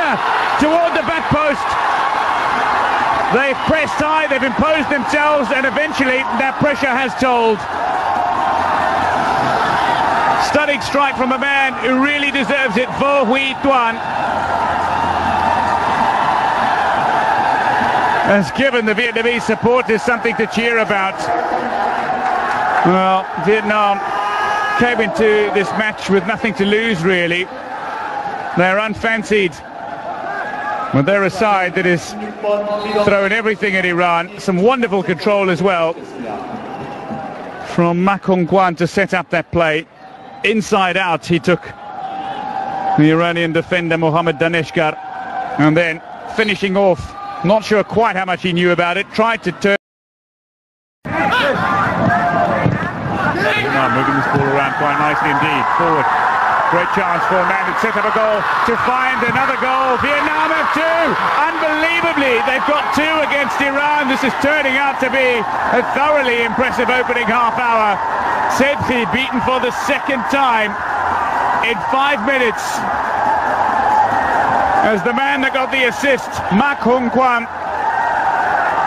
corner toward the back post. They've pressed high, they've imposed themselves, and eventually that pressure has told. Stunning strike from a man who really deserves it, Vo Huy Tuan. Has given the Vietnamese supporters something to cheer about. Well, Vietnam came into this match with nothing to lose, really. They're unfancied. But they're a side that is throwing everything at Iran. Some wonderful control as well from Mak Hong Kwan to set up that play. Inside out, he took the Iranian defender Mohammad Daneshgar, and then finishing off, not sure quite how much he knew about it, tried to turn. Moving this ball around quite nicely indeed. Forward. Great chance for a man who'd set up a goal to find another goal. Vietnam have two. Unbelievably, they've got two against Iran. This is turning out to be a thoroughly impressive opening half hour. Sedhi beaten for the second time in 5 minutes. As the man that got the assist, Mak Hong Kwan,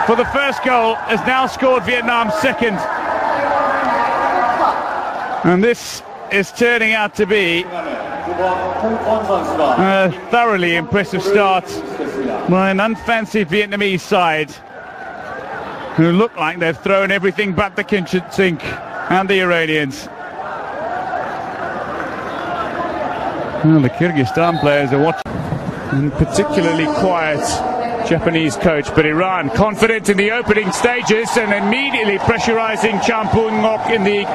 for the first goal, has now scored Vietnam's second. And this is turning out to be a thoroughly impressive start by an unfancied Vietnamese side who look like they've thrown everything but the kitchen sink, and the Iranians. Well, the Kyrgyzstan players are watching, and particularly quiet Japanese coach, but Iran confident in the opening stages and immediately pressurizing Champun Ngok in the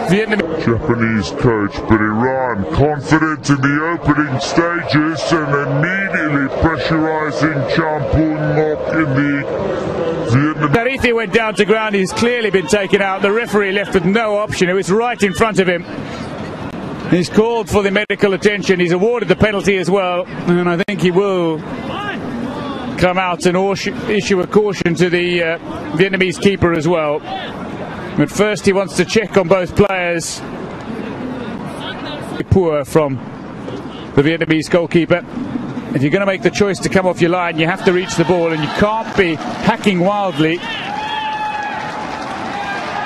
Vietnamese. Japanese coach, but Iran confident in the opening stages and immediately pressurizing Champun Ngok in the Vietnamese. Tarithi went down to ground. He's clearly been taken out. The referee left with no option. It was right in front of him. He's called for the medical attention. He's awarded the penalty as well, and I think he will come out and issue a caution to the Vietnamese keeper as well. But first he wants to check on both players. Poor from the Vietnamese goalkeeper. If you're going to make the choice to come off your line, you have to reach the ball, and you can't be hacking wildly.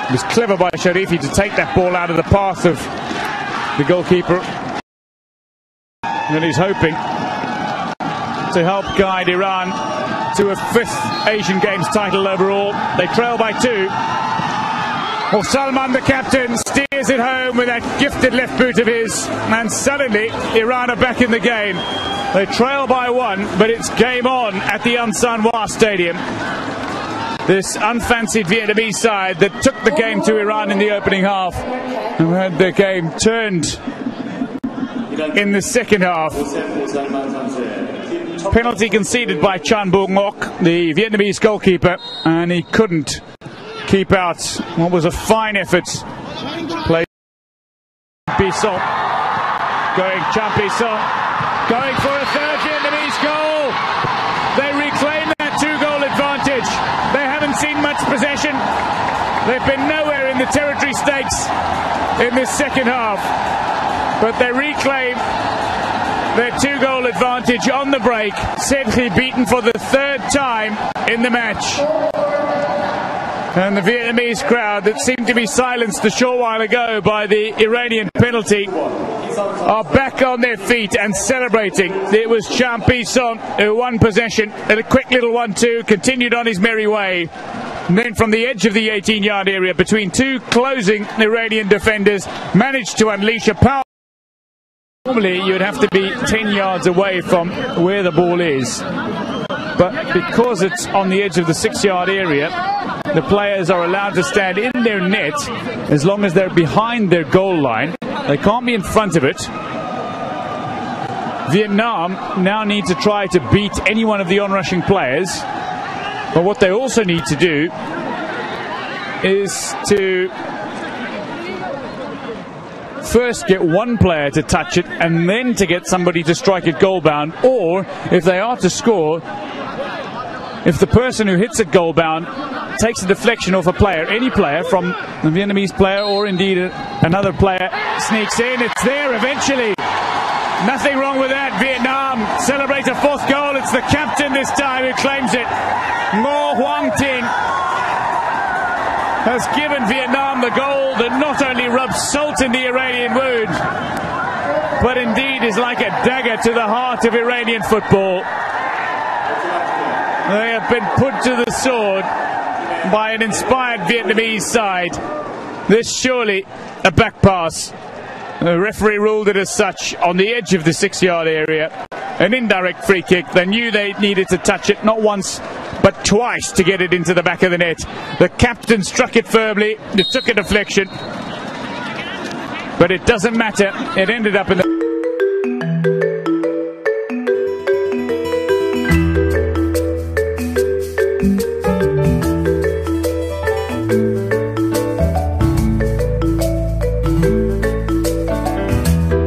It was clever by Sharifi to take that ball out of the path of the goalkeeper. And he's hoping to help guide Iran to a 5th Asian Games title overall. They trail by 2. Well, Salman, the captain, steers it home with that gifted left boot of his, and suddenly Iran are back in the game. They trail by 1, but it's game on at the An San Hua Stadium. This unfancied Vietnamese side that took the game to Iran in the opening half and had the game turned in the second half. Penalty conceded by Chan Bung Ngok, the Vietnamese goalkeeper, and he couldn't keep out what was a fine effort. Play Bisson, going Chan Bisson, going for a third Vietnamese goal. They reclaim that 2-goal advantage. They haven't seen much possession. They've been nowhere in the territory stakes in this second half, but they reclaim their 2-goal advantage on the break. Sedhi beaten for the 3rd time in the match. And the Vietnamese crowd that seemed to be silenced a short while ago by the Iranian penalty are back on their feet and celebrating. It was Chan Bisson who won possession at a quick little 1-2, continued on his merry way. And then from the edge of the 18-yard area between 2 closing Iranian defenders, managed to unleash a power. Normally you'd have to be 10 yards away from where the ball is, but because it's on the edge of the 6-yard area, the players are allowed to stand in their net as long as they're behind their goal line. They can't be in front of it. Vietnam now need to try to beat any one of the onrushing players, but what they also need to do is to first get one player to touch it and then to get somebody to strike it goal bound, or if they are to score, if the person who hits it goal bound takes a deflection off a player, any player from the Vietnamese player or indeed another player sneaks in, it's there eventually. Nothing wrong with that. Vietnam celebrate a fourth goal. It's the captain this time who claims it. Ngo Hoang Tin has given Vietnam the goal that not only rubs salt in the Iranian wound, but indeed is like a dagger to the heart of Iranian football. They have been put to the sword by an inspired Vietnamese side. This surely a back pass. The referee ruled it as such on the edge of the 6-yard area. An indirect free kick. They knew they needed to touch it not once but twice to get it into the back of the net. The captain struck it firmly. It took a deflection. But it doesn't matter. It ended up in the...